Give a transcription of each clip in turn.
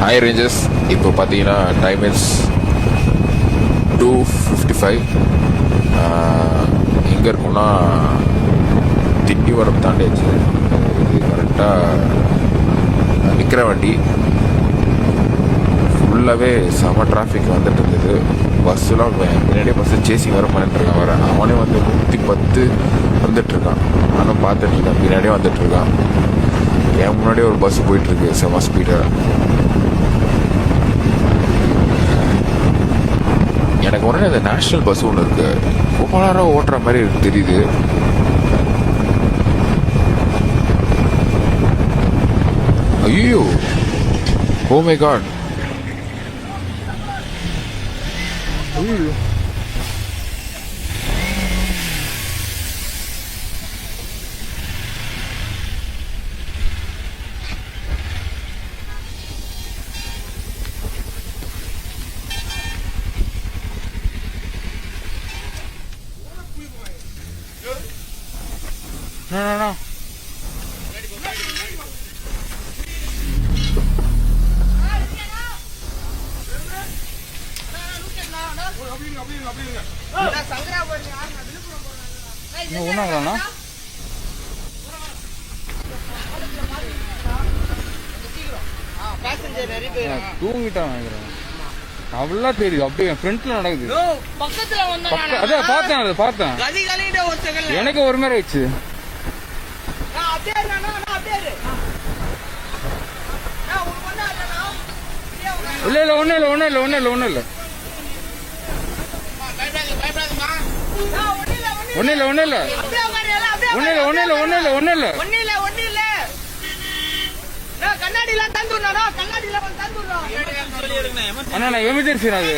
Hi Rangers. இப்போ பார்த்தீங்கன்னா time is 2:55. எங்கே இருக்கும்னா திண்டிவனம் தாண்டியாச்சு. இது கரெக்டாக நிற்கிற வண்டி ஃபுல்லாகவே செம டிராஃபிக் வந்துட்டு இருந்தது. பஸ்ஸுலாம் முன்னாடியே பஸ்ஸு சேசிங் வர பண்ணிட்டுருக்கான். வர அவனே வந்து 110 வந்துட்டுருக்கான். நானும் பார்த்தேன், நீங்கள் பின்னாடியே வந்துட்டுருக்கான். என் முன்னாடியே ஒரு பஸ்ஸு போயிட்டுருக்கு செம ஸ்பீடாக. எனக்கு உடனே இந்த நேஷ்னல் பஸ் ஒன்று இருக்கு, ரொம்ப நேரம் ஓட்டுற மாதிரி தெரியுது. ஐயோ, ஓ மை காட். ஐயோ, no. ஒன்றாங்கண்ணா தூங்கிட்டான் நினைக்கிறேன். அவ்வளோ தெரியுது, அப்படியே என் ஃப்ரெண்ட்ல நடக்குது. அதான் பார்த்தேன். எனக்கு ஒரு மாதிரி ஆயிடுச்சு. இல்ல ஒன்னும் இல்ல. அண்ணா எமர்ஜென்சி அது.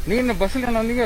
நீங்க என்ன பஸ்ல வந்தீங்க?